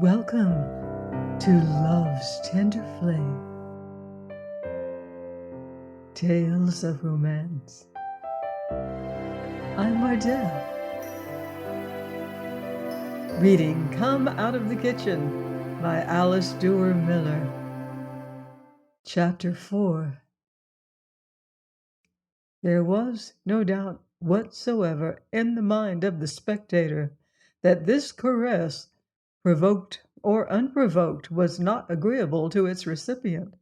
Welcome to Love's Tender Flame, Tales of Romance. I'm Mardell, reading Come Out of the Kitchen by Alice Duer Miller. Chapter 4. There was no doubt whatsoever in the mind of the spectator that this caress, provoked or unprovoked, was not agreeable to its recipient.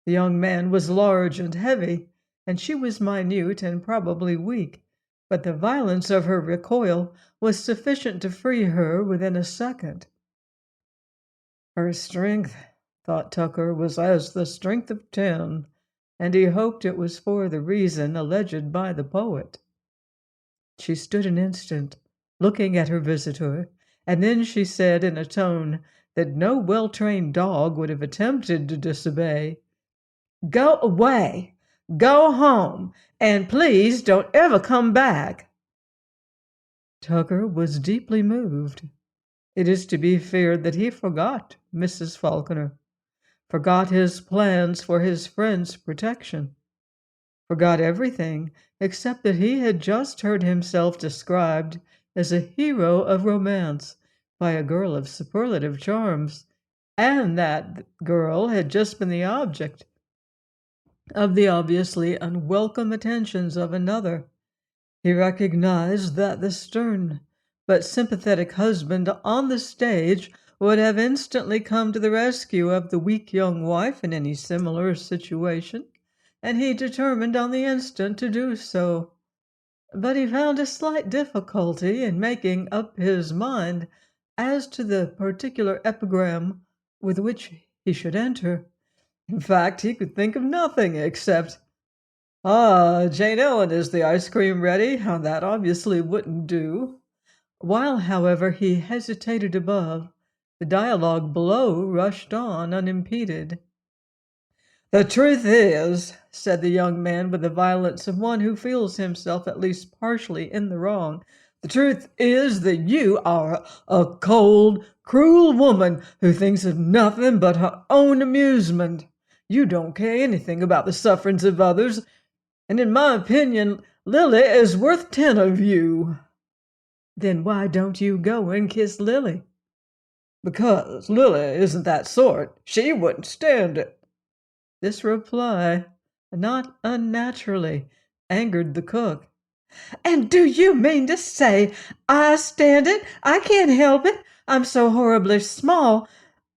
The young man was large and heavy, and she was minute and probably weak, but the violence of her recoil was sufficient to free her within a second. Her strength, thought Tucker, was as the strength of 10, and he hoped it was for the reason alleged by the poet. She stood an instant, looking at her visitor, and then she said in a tone that no well-trained dog would have attempted to disobey, "Go away, go home, and please don't ever come back." Tucker was deeply moved. It is to be feared that he forgot Mrs. Falconer, forgot his plans for his friend's protection, forgot everything except that he had just heard himself described as a hero of romance by a girl of superlative charms, and that girl had just been the object of the obviously unwelcome attentions of another. He recognized that the stern but sympathetic husband on the stage would have instantly come to the rescue of the weak young wife in any similar situation, and he determined on the instant to do so. But he found a slight difficulty in making up his mind as to the particular epigram with which he should enter. In fact, he could think of nothing except, "Ah, Jane Ellen, is the ice cream ready?" That obviously wouldn't do. While, however, he hesitated above, the dialogue below rushed on unimpeded. "The truth is," said the young man with the violence of one who feels himself at least partially in the wrong, "the truth is that you are a cold, cruel woman who thinks of nothing but her own amusement. You don't care anything about the sufferings of others, and in my opinion, Lily is worth 10 of you." "Then why don't you go and kiss Lily?" "Because Lily isn't that sort. She wouldn't stand it." This reply, not unnaturally, angered the cook. "And do you mean to say I stand it? I can't help it. I'm so horribly small.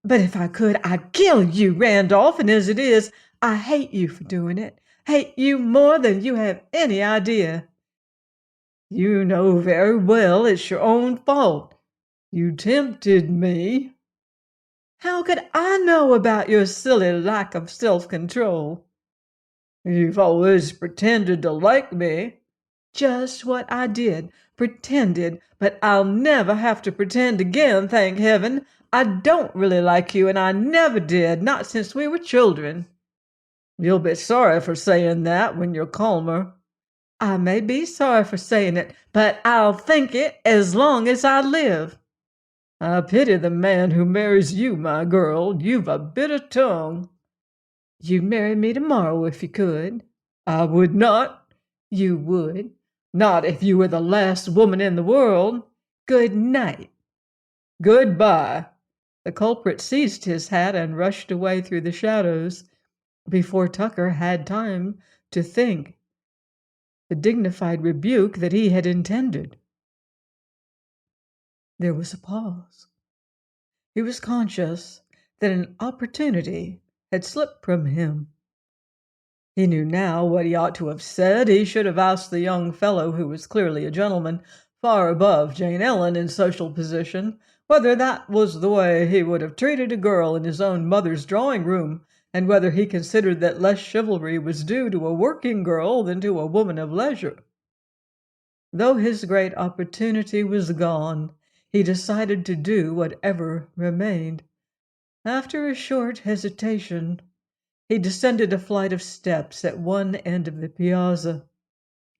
But if I could, I'd kill you, Randolph, and as it is, I hate you for doing it. Hate you more than you have any idea." "You know very well it's your own fault. You tempted me." "How could I know about your silly lack of self-control?" "You've always pretended to like me." "Just what I did. Pretended. But I'll never have to pretend again, thank heaven. I don't really like you, and I never did, not since we were children." "You'll be sorry for saying that when you're calmer." "I may be sorry for saying it, but I'll think it as long as I live." "I pity the man who marries you, my girl. You've a bitter tongue." "You'd marry me tomorrow if you could." "I would not." "You would." "Not if you were the last woman in the world." "Good night." "Goodbye." The culprit seized his hat and rushed away through the shadows before Tucker had time to think the dignified rebuke that he had intended. There was a pause. He was conscious that an opportunity had slipped from him. He knew now what he ought to have said. He should have asked the young fellow, who was clearly a gentleman, far above Jane Ellen in social position, whether that was the way he would have treated a girl in his own mother's drawing-room, and whether he considered that less chivalry was due to a working girl than to a woman of leisure. Though his great opportunity was gone, he decided to do whatever remained. After a short hesitation, he descended a flight of steps at one end of the piazza.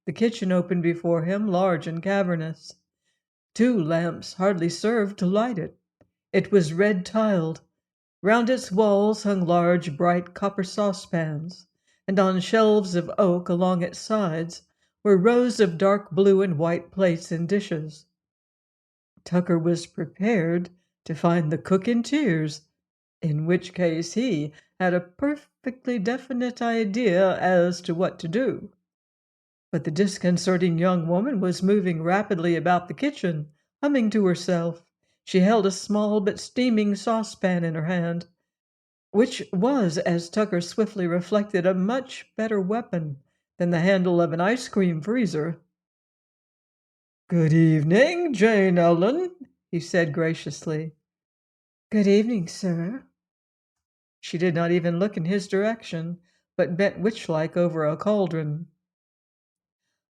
The kitchen opened before him, large and cavernous. 2 lamps hardly served to light it. It was red-tiled. Round its walls hung large, bright copper saucepans, and on shelves of oak along its sides were rows of dark blue and white plates and dishes. Tucker was prepared to find the cook in tears, in which case he had a perfectly definite idea as to what to do. But the disconcerting young woman was moving rapidly about the kitchen, humming to herself. She held a small but steaming saucepan in her hand, which was, as Tucker swiftly reflected, a much better weapon than the handle of an ice cream freezer. "Good evening, Jane Ellen," he said graciously. "Good evening, sir." She did not even look in his direction, but bent witch-like over a cauldron.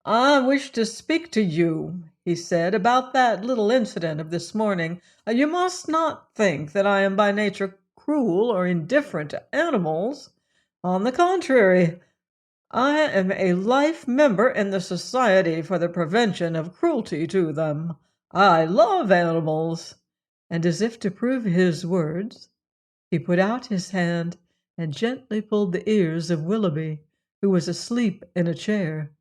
"I wish to speak to you," he said, "about that little incident of this morning. You must not think that I am by nature cruel or indifferent to animals. On the contrary, I am a life member in the Society for the Prevention of Cruelty to them. I love animals." And as if to prove his words, he put out his hand and gently pulled the ears of Willoughby, who was asleep in a chair.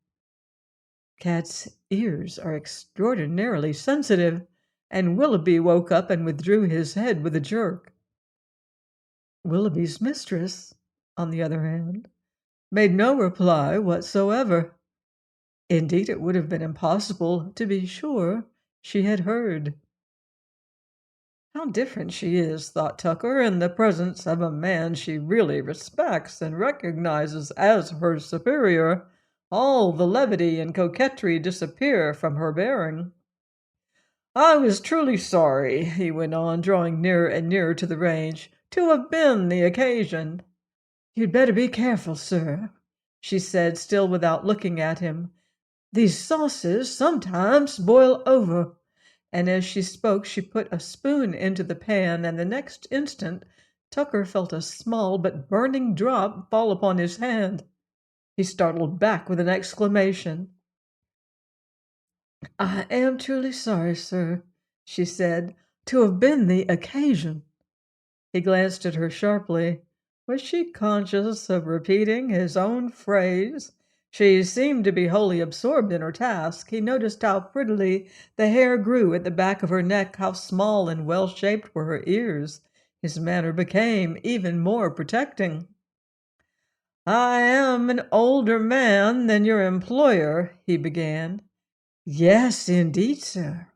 Cats' ears are extraordinarily sensitive, and Willoughby woke up and withdrew his head with a jerk. Willoughby's mistress, on the other hand, made no reply whatsoever. Indeed, it would have been impossible to be sure she had heard. How different she is, thought Tucker, in the presence of a man she really respects and recognizes as her superior. All the levity and coquetry disappear from her bearing. "I was truly sorry," he went on, drawing nearer and nearer to the range, "to have been the occasion." "You'd better be careful, sir," she said, still without looking at him. "These sauces sometimes boil over." And as she spoke, she put a spoon into the pan, and the next instant Tucker felt a small but burning drop fall upon his hand. He startled back with an exclamation. "I am truly sorry, sir," she said, "to have been the occasion." He glanced at her sharply. Was she conscious of repeating his own phrase? She seemed to be wholly absorbed in her task. He noticed how prettily the hair grew at the back of her neck, how small and well-shaped were her ears. His manner became even more protecting. "I am an older man than your employer," he began. "Yes, indeed, sir."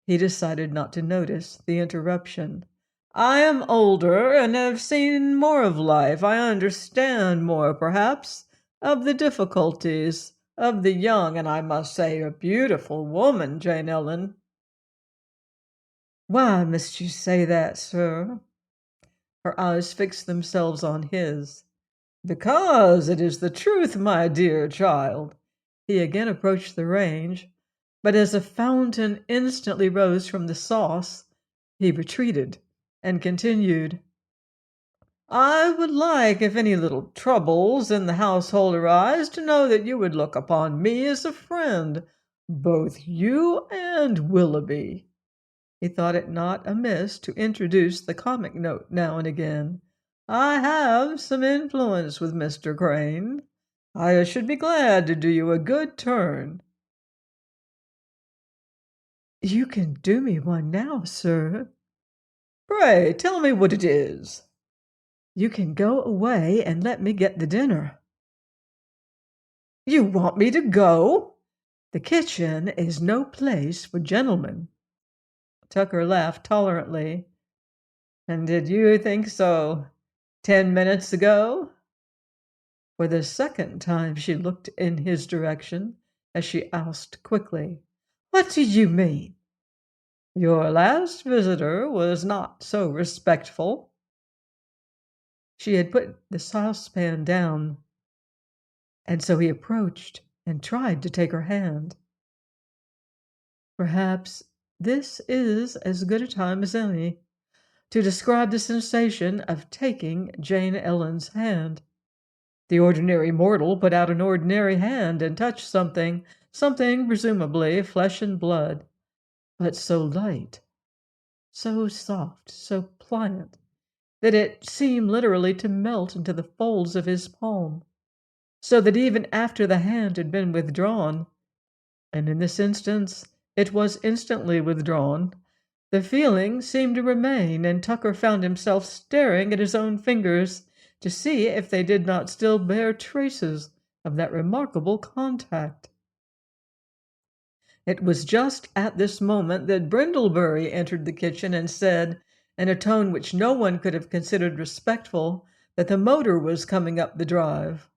He decided not to notice the interruption. "I am older and have seen more of life. I understand more, perhaps, of the difficulties of the young, and I must say a beautiful woman, Jane Ellen." "Why must you say that, sir?" Her eyes fixed themselves on his. "Because it is the truth, my dear child." He again approached the range, but as a fountain instantly rose from the sauce, he retreated and continued. "I would like, if any little troubles in the household arise, to know that you would look upon me as a friend, both you and Willoughby." He thought it not amiss to introduce the comic note now and again. "I have some influence with Mr. Crane. I should be glad to do you a good turn." "You can do me one now, sir." "Pray tell me what it is." "You can go away and let me get the dinner." "You want me to go?" "The kitchen is no place for gentlemen." Tucker laughed tolerantly. "And did you think so 10 minutes ago?" For the second time she looked in his direction as she asked quickly, "What do you mean?" "Your last visitor was not so respectful." She had put the saucepan down, and so he approached and tried to take her hand. Perhaps this is as good a time as any to describe the sensation of taking Jane Ellen's hand. The ordinary mortal put out an ordinary hand and touched something presumably flesh and blood, but so light, so soft, so pliant, that it seemed literally to melt into the folds of his palm, so that even after the hand had been withdrawn, and in this instance it was instantly withdrawn, the feeling seemed to remain, and Tucker found himself staring at his own fingers to see if they did not still bear traces of that remarkable contact. It was just at this moment that Brindlebury entered the kitchen and said, in a tone which no one could have considered respectful, that the motor was coming up the drive.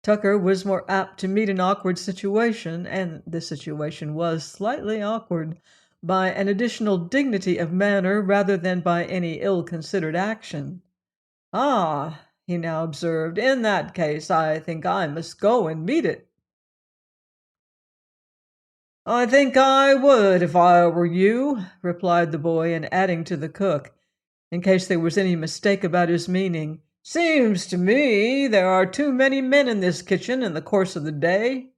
Tucker was more apt to meet an awkward situation, and the situation was slightly awkward, by an additional dignity of manner rather than by any ill-considered action. "Ah," he now observed, "in that case I think I must go and meet it." "I think I would if I were you," replied the boy, and adding to the cook, in case there was any mistake about his meaning, "Seems to me there are too many men in this kitchen in the course of the day."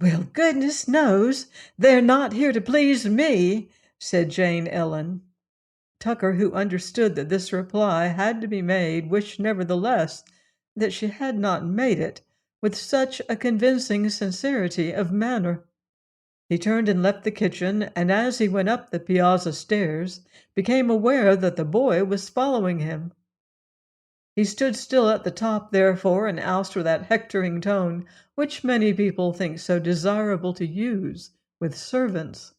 "Well, goodness knows they're not here to please me," said Jane Ellen. Tucker, who understood that this reply had to be made, wished nevertheless that she had not made it with such a convincing sincerity of manner. He turned and left the kitchen, and as he went up the piazza stairs, became aware that the boy was following him. He stood still at the top, therefore, and asked with that hectoring tone which many people think so desirable to use with servants,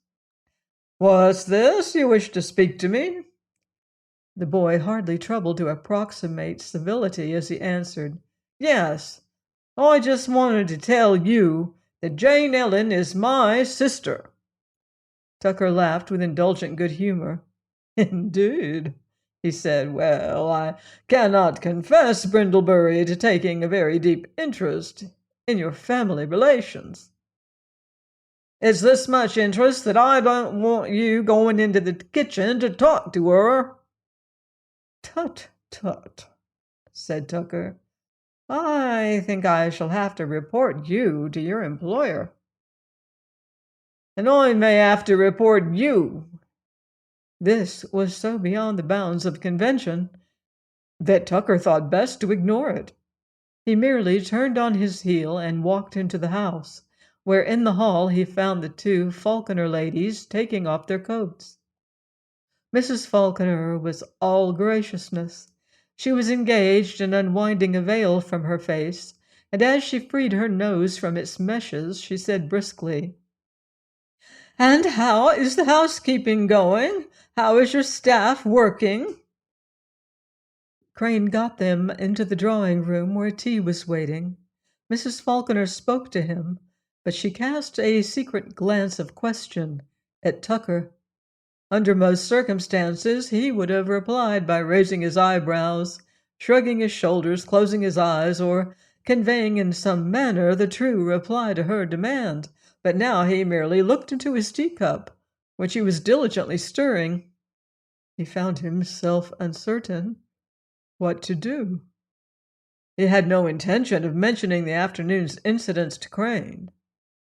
"What's this? You wish to speak to me?" The boy hardly troubled to approximate civility as he answered, "Yes, I just wanted to tell you that Jane Ellen is my sister." Tucker laughed with indulgent good humor. "Indeed," he said. "Well, I cannot confess, Brindlebury, to taking a very deep interest in your family relations." "It's this much interest that I don't want you going into the kitchen to talk to her." "Tut, tut," said Tucker. "I think I shall have to report you to your employer." "And I may have to report you." This was so beyond the bounds of convention that Tucker thought best to ignore it. He merely turned on his heel and walked into the house, where in the hall he found the two Falconer ladies taking off their coats. Mrs. Falconer was all graciousness. She was engaged in unwinding a veil from her face, and as she freed her nose from its meshes, she said briskly, "And how is the housekeeping going? How is your staff working?" Crane got them into the drawing room where tea was waiting. Mrs. Falconer spoke to him, but she cast a secret glance of question at Tucker. Under most circumstances, he would have replied by raising his eyebrows, shrugging his shoulders, closing his eyes, or conveying in some manner the true reply to her demand. But now he merely looked into his teacup, which he was diligently stirring. He found himself uncertain what to do. He had no intention of mentioning the afternoon's incidents to Crane.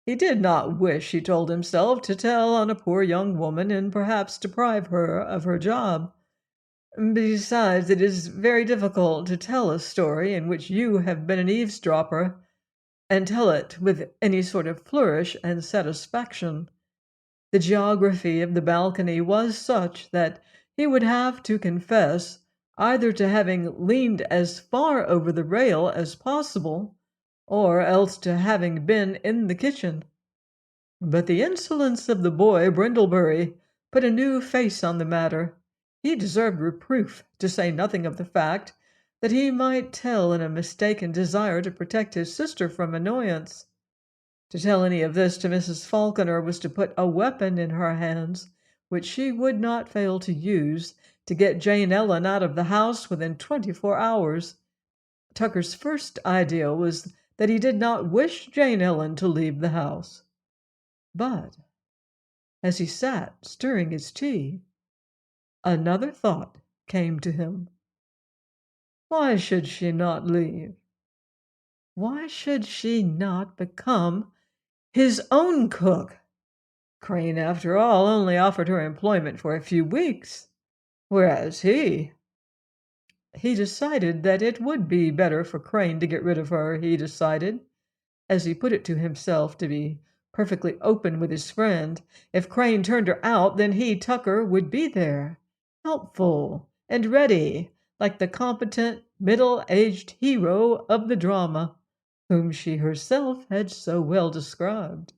He did not wish, he told himself, to tell on a poor young woman and perhaps deprive her of her job. Besides, it is very difficult to tell a story in which you have been an eavesdropper, and tell it with any sort of flourish and satisfaction. The geography of the balcony was such that he would have to confess either to having leaned as far over the rail as possible, or else to having been in the kitchen. But the insolence of the boy Brindlebury put a new face on the matter. He deserved reproof, to say nothing of the fact that he might tell in a mistaken desire to protect his sister from annoyance. To tell any of this to Mrs. Falconer was to put a weapon in her hands which she would not fail to use to get Jane Ellen out of the house within 24 hours. Tucker's first idea was that he did not wish Jane Ellen to leave the house. But as he sat stirring his tea, another thought came to him. Why should she not leave? Why should she not become his own cook? Crane, after all, only offered her employment for a few weeks, whereas he decided that it would be better for Crane to get rid of her. He decided, as he put it to himself, to be perfectly open with his friend. If Crane turned her out, then he, Tucker, would be there, helpful and ready, like the competent, middle-aged hero of the drama, whom she herself had so well described.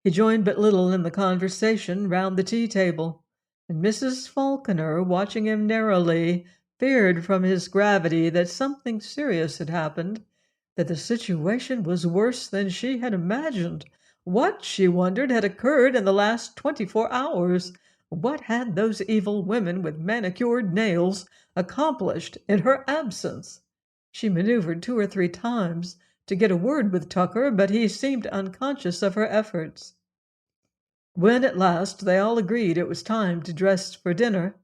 He joined but little in the conversation round the tea table, and Mrs. Falconer, watching him narrowly, feared from his gravity that something serious had happened, that the situation was worse than she had imagined. What, she wondered, had occurred in the last 24 hours? What had those evil women with manicured nails accomplished in her absence? She maneuvered 2 or 3 times to get a word with Tucker, but he seemed unconscious of her efforts. When at last they all agreed it was time to dress for dinner,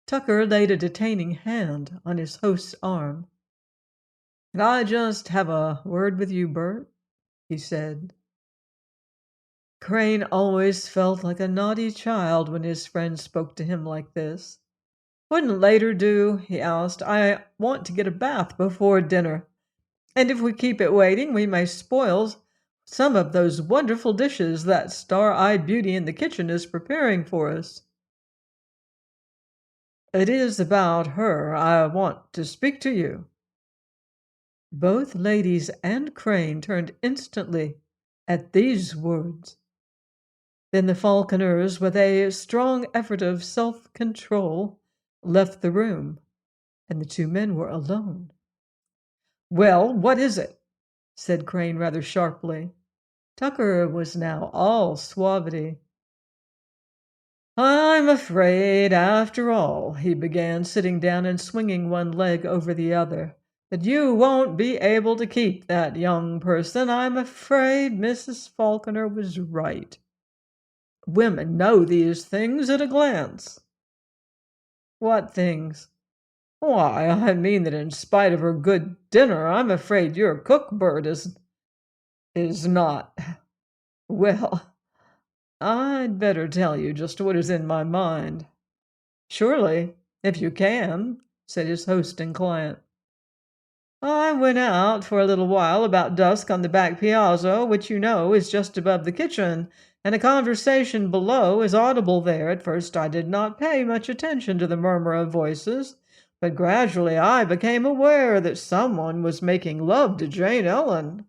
Tucker laid a detaining hand on his host's arm. "Can I just have a word with you, Bert?" he said. Crane always felt like a naughty child when his friend spoke to him like this. "Wouldn't later do?" he asked. "I want to get a bath before dinner, and if we keep it waiting, we may spoil some of those wonderful dishes that star-eyed beauty in the kitchen is preparing for us." "It is about her I want to speak to you." Both ladies and Crane turned instantly at these words. Then the Falconers, with a strong effort of self-control, left the room, and the 2 men were alone. "Well, what is it?" said Crane rather sharply. Tucker was now all suavity. "I'm afraid, after all," he began, sitting down and swinging one leg over the other, "that you won't be able to keep that young person. I'm afraid Mrs. Falconer was right. Women know these things at a glance." "What things?" "Why, I mean that in spite of her good dinner, I'm afraid your cook, Bert, is not well. I'd better tell you just what is in my mind." "Surely, if you can," said his host and client. "I went out for a little while about dusk on the back piazza, which you know is just above the kitchen, and a conversation below is audible there. At first I did not pay much attention to the murmur of voices, but gradually I became aware that someone was making love to Jane Ellen."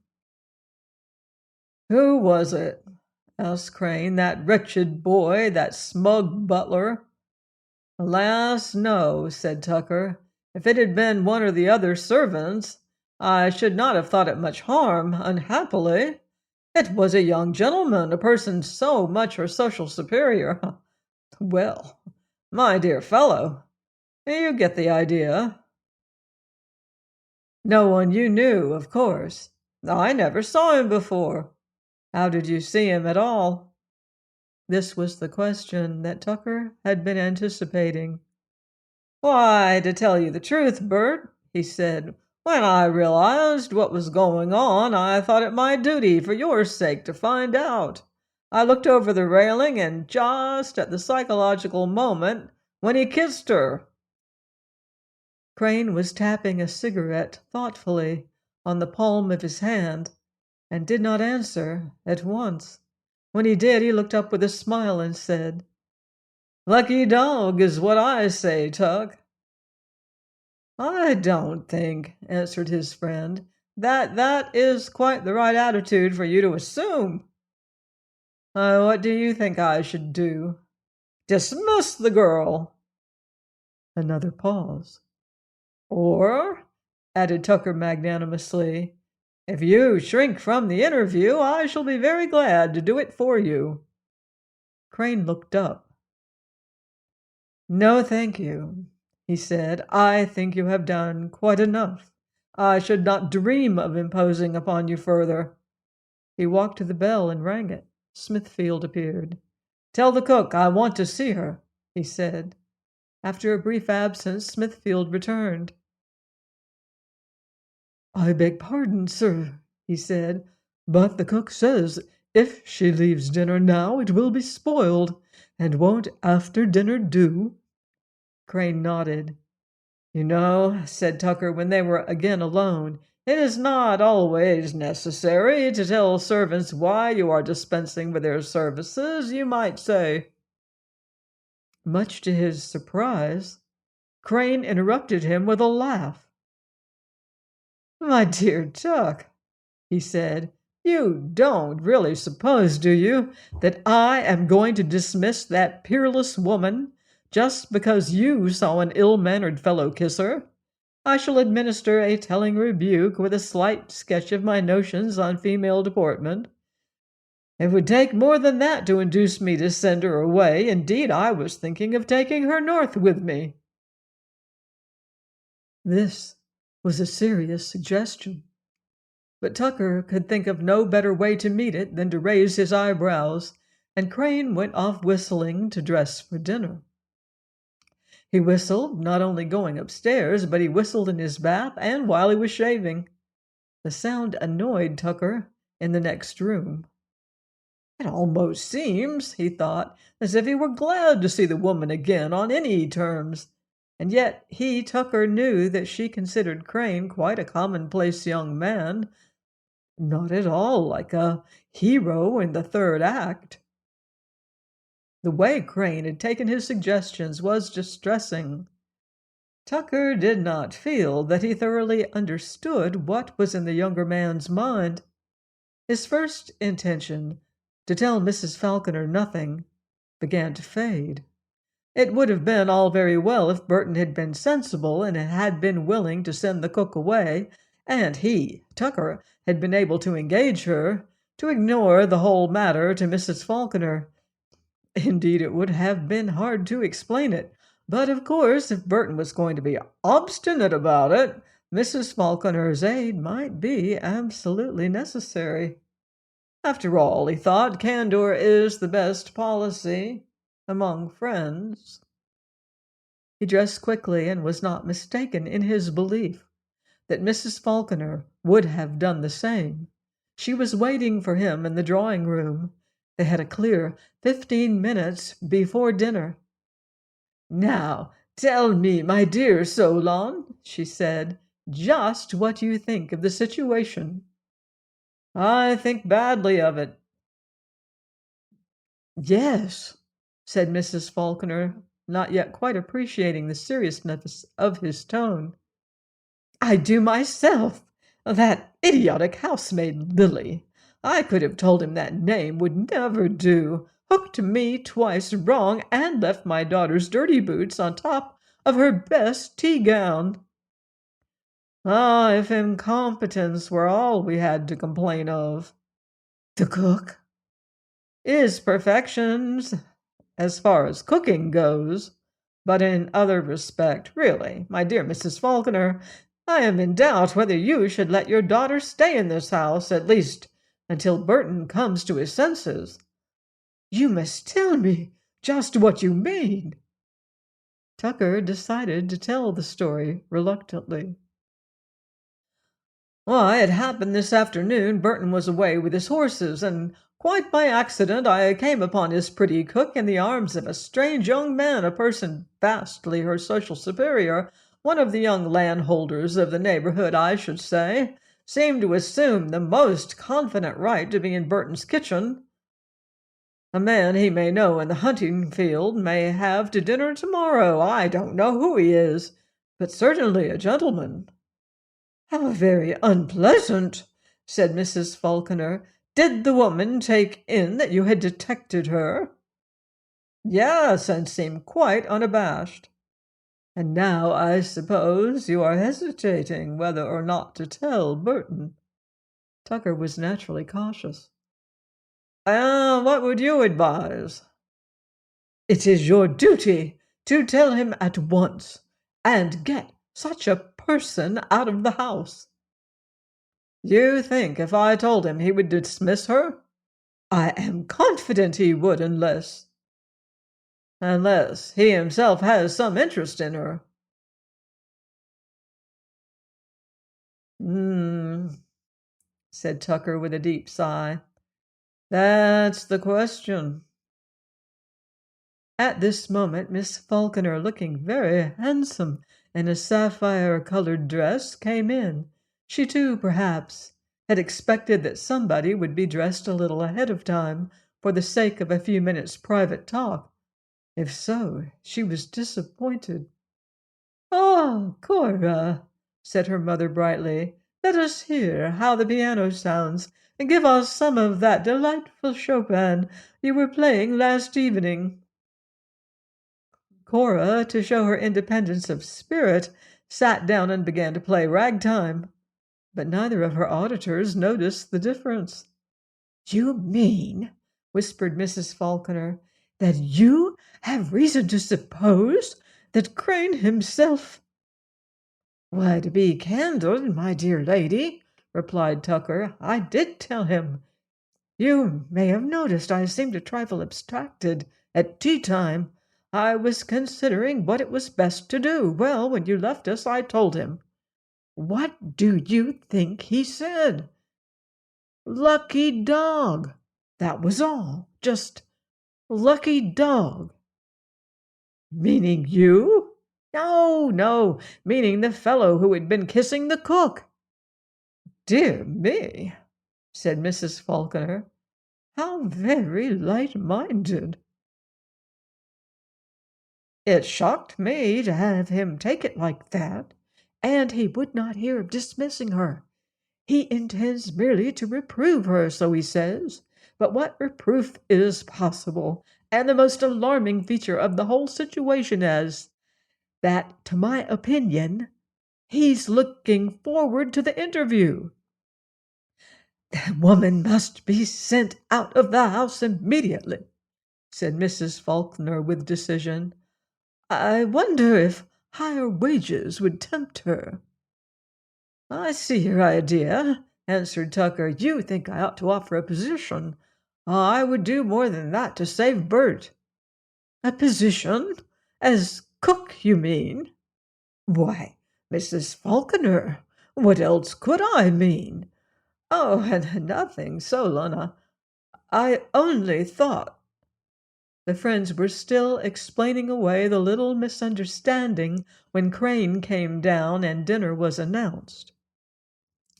"Who was it?" asked Crane. "That wretched boy, that smug butler?" "Alas, no," said Tucker. "If it had been one of the other servants, I should not have thought it much harm, unhappily. It was a young gentleman, a person so much her social superior. Well, my dear fellow, you get the idea." "No one you knew, of course." "I never saw him before." "How did you see him at all?" This was the question that Tucker had been anticipating. "Why, to tell you the truth, Bert," he said, "when I realized what was going on, I thought it my duty, for your sake, to find out. I looked over the railing, and just at the psychological moment when he kissed her." Crane was tapping a cigarette thoughtfully on the palm of his hand, and did not answer at once. When he did, he looked up with a smile and said, "Lucky dog is what I say, Tuck." "I don't think," answered his friend, "that is quite the right attitude for you to assume." "What do you think I should do?" "Dismiss the girl." Another pause. "Or," added Tucker magnanimously, "if you shrink from the interview, I shall be very glad to do it for you." Crane looked up. "No, thank you," he said. "I think you have done quite enough. I should not dream of imposing upon you further." He walked to the bell and rang it. Smithfield appeared. "Tell the cook I want to see her," he said. After a brief absence, Smithfield returned. "I beg pardon, sir," he said, "but the cook says If she leaves dinner now, it will be spoiled, and won't after dinner do?" Crane nodded. "You know," said Tucker when they were again alone, "it is not always necessary to tell servants why you are dispensing with their services, you might say." Much to his surprise, Crane interrupted him with a laugh. "My dear Tuck," he said, "you don't really suppose, do you, that I am going to dismiss that peerless woman just because you saw an ill-mannered fellow kiss her? I shall administer a telling rebuke with a slight sketch of my notions on female deportment. It would take more than that to induce me to send her away. Indeed, I was thinking of taking her north with me." This was a serious suggestion, but Tucker could think of no better way to meet it than to raise his eyebrows, and Crane went off whistling to dress for dinner. He whistled, not only going upstairs, but he whistled in his bath and while he was shaving. The sound annoyed Tucker in the next room. "It almost seems," he thought, "as if he were glad to see the woman again on any terms." And yet he, Tucker, knew that she considered Crane quite a commonplace young man, not at all like a hero in the third act. The way Crane had taken his suggestions was distressing. Tucker did not feel that he thoroughly understood what was in the younger man's mind. His first intention, to tell Mrs. Falconer nothing, began to fade. It would have been all very well if Burton had been sensible and had been willing to send the cook away, and he, Tucker, had been able to engage her to ignore the whole matter to Mrs. Falconer. Indeed, it would have been hard to explain it, but of course, if Burton was going to be obstinate about it, Mrs. Falconer's aid might be absolutely necessary. After all, he thought, candor is the best policy among friends. He dressed quickly and was not mistaken in his belief that Mrs. Falconer would have done the same. She was waiting for him in the drawing room. They had a clear 15 minutes before dinner. "Now, tell me, my dear Solon," she said, "just what you think of the situation." "I think badly of it." "Yes," said Mrs. Falconer, not yet quite appreciating the seriousness of his tone. "I do myself. That idiotic housemaid, Lily. I could have told him that name would never do. Hooked me twice wrong and left my daughter's dirty boots on top of her best tea-gown. Ah, if incompetence were all we had to complain of." "The cook?" "Is perfections, as far as cooking goes, but in other respect, really, my dear Mrs. Falconer, I am in doubt whether you should let your daughter stay in this house, at least until Burton comes to his senses." "You must tell me just what you mean." Tucker decided to tell the story reluctantly. "Why, it happened this afternoon. Burton was away with his horses, and quite by accident I came upon his pretty cook in the arms of a strange young man, a person vastly her social superior, one of the young landholders of the neighborhood, I should say, seemed to assume the most confident right to be in Burton's kitchen. A man he may know in the hunting field, may have to dinner tomorrow. I don't know who he is, but certainly a gentleman." "How very unpleasant," said Mrs. Falconer. "Did the woman take in that you had detected her?" "Yes, and seemed quite unabashed." "And now I suppose you are hesitating whether or not to tell Burton." Tucker was naturally cautious. What would you advise?" "It is your duty to tell him at once, and get such a person out of the house." "You think if I told him he would dismiss her?" "I am confident he would, unless—" "Unless he himself has some interest in her." "Hmm," said Tucker with a deep sigh. That's the question. At this moment Miss Falconer, looking very handsome in a sapphire-colored dress, came in. She too, perhaps, had expected that somebody would be dressed a little ahead of time for the sake of a few minutes' private talk. If so, she was disappointed. "Ah, Cora," said her mother brightly, "let us hear how the piano sounds, and give us some of that delightful Chopin you were playing last evening." Cora, to show her independence of spirit, sat down and began to play ragtime, but neither of her auditors noticed the difference. "You mean," whispered Mrs. Falconer, "that you have reason to suppose that Crane himself—" "Why, to be candid, my dear lady," replied Tucker, "I did tell him. You may have noticed I seemed a trifle abstracted at tea time. I was considering what it was best to do. Well, when you left us, I told him. What do you think he said? Lucky dog. That was all. Just lucky dog." "Meaning you?" "No, no, meaning the fellow who had been kissing the cook." "Dear me," said Mrs. Falconer, "how very light-minded." "It shocked me to have him take it like that, and he would not hear of dismissing her. He intends merely to reprove her, so he says. But what reproof is possible? And the most alarming feature of the whole situation is that, to my opinion, he's looking forward to the interview." "The woman must be sent out of the house immediately," said Mrs. Faulkner with decision. "I wonder if higher wages would tempt her." "I see your idea," answered Tucker. "You think I ought to offer a position. I would do more than that to save Bert." "A position? As cook, you mean?" "Why, Mrs. Falconer, what else could I mean?" "Oh, nothing, Solon. I only thought—" The friends were still explaining away the little misunderstanding when Crane came down and dinner was announced.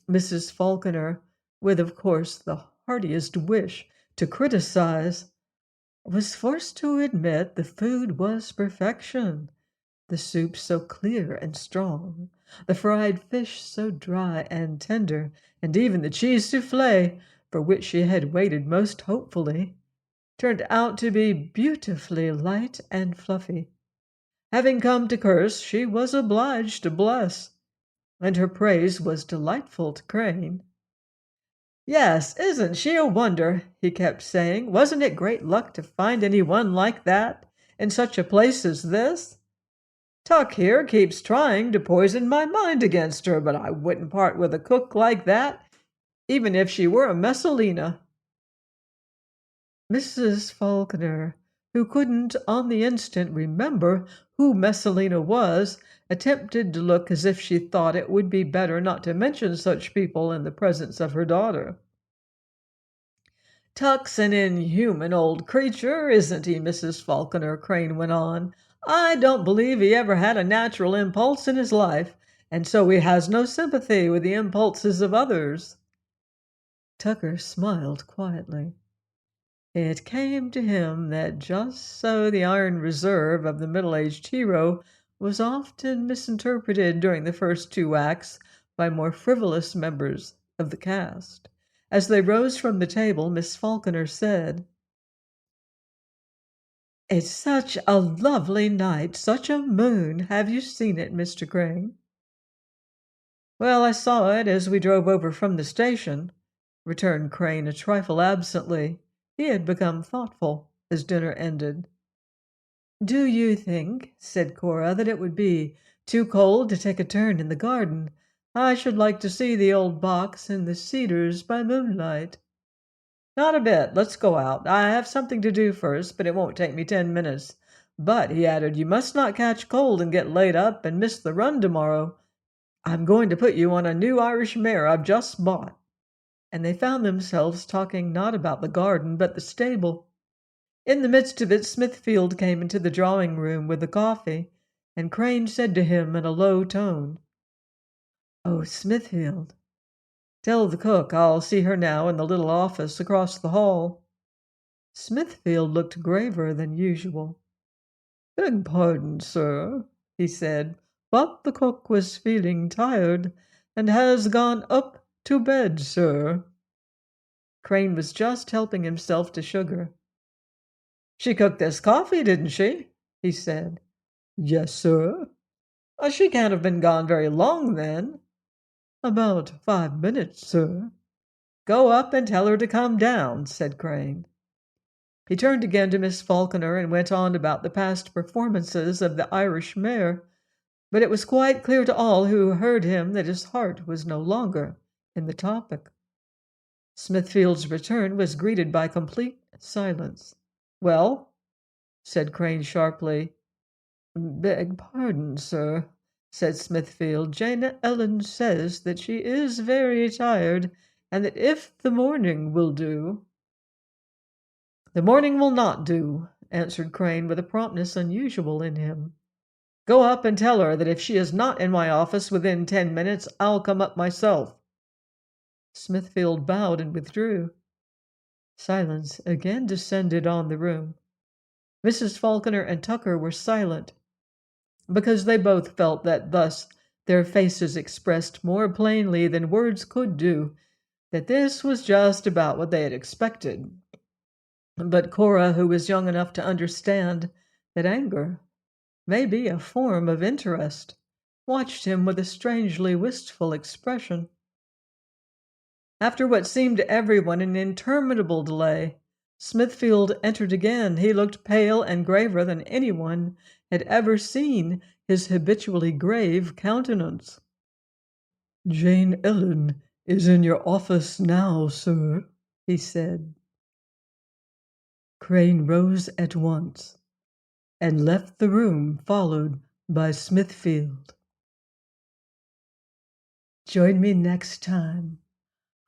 Mrs. Falconer, with of course the heartiest wish to criticize, was forced to admit the food was perfection. The soup so clear and strong, the fried fish so dry and tender, and even the cheese soufflé, for which she had waited most hopefully, turned out to be beautifully light and fluffy. Having come to curse, she was obliged to bless, and her praise was delightful to Crane. "Yes, isn't she a wonder?" he kept saying. "Wasn't it great luck to find any one like that in such a place as this? Tuck here keeps trying to poison my mind against her, but I wouldn't part with a cook like that, even if she were a Messalina." Mrs. Falconer, who couldn't on the instant remember who Messalina was, attempted to look as if she thought it would be better not to mention such people in the presence of her daughter. "Tuck's an inhuman old creature, isn't he?" Mrs. Falconer Crane went on. "I don't believe he ever had a natural impulse in his life, and so he has no sympathy with the impulses of others." Tucker smiled quietly. It came to him that just so the iron reserve of the middle-aged hero was often misinterpreted during the first two acts by more frivolous members of the cast. As they rose from the table, Miss Falconer said, "It's such a lovely night, such a moon. Have you seen it, Mr. Crane?" "Well, I saw it as we drove over from the station," returned Crane a trifle absently. He had become thoughtful as dinner ended. "Do you think," said Cora, "that it would be too cold to take a turn in the garden? I should like to see the old box and the cedars by moonlight." "Not a bit. Let's go out. I have something to do first, but it won't take me 10 minutes. But," he added, "you must not catch cold and get laid up and miss the run tomorrow. I'm going to put you on a new Irish mare I've just bought." and they found themselves talking not about the garden but the stable. In the midst of it, Smithfield came into the drawing room with the coffee, and Crane said to him in a low tone, "Oh, Smithfield, tell the cook I'll see her now in the little office across the hall." Smithfield looked graver than usual. "Beg pardon, sir," he said, "but the cook was feeling tired and has gone up to bed, sir." Crane was just helping himself to sugar. "She cooked this coffee, didn't she?" he said. "Yes, sir." "She can't have been gone very long, then." "About 5 minutes, sir." "Go up and tell her to come down," said Crane. He turned again to Miss Falconer and went on about the past performances of the Irish mare, but it was quite clear to all who heard him that his heart was no longer in the topic. Smithfield's return was greeted by complete silence. "Well?" said Crane sharply. "Beg pardon, sir," said Smithfield. "Jane Ellen says that she is very tired, and that if the morning will do—" "The morning will not do," answered Crane with a promptness unusual in him. "Go up and tell her that if she is not in my office within 10 minutes, I'll come up myself." Smithfield bowed and withdrew. Silence again descended on the room. Mrs. Falconer and Tucker were silent, because they both felt that thus their faces expressed more plainly than words could do that this was just about what they had expected. But Cora, who was young enough to understand that anger may be a form of interest, watched him with a strangely wistful expression. After what seemed to everyone an interminable delay, Smithfield entered again. He looked pale and graver than anyone had ever seen his habitually grave countenance. "Jane Ellen is in your office now, sir," he said. Crane rose at once and left the room, followed by Smithfield. Join me next time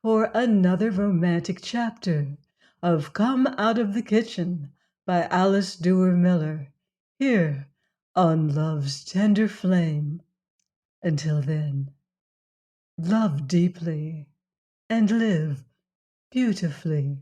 for another romantic chapter of Come Out of the Kitchen by Alice Duer Miller, here on Love's Tender Flame. Until then, love deeply and live beautifully.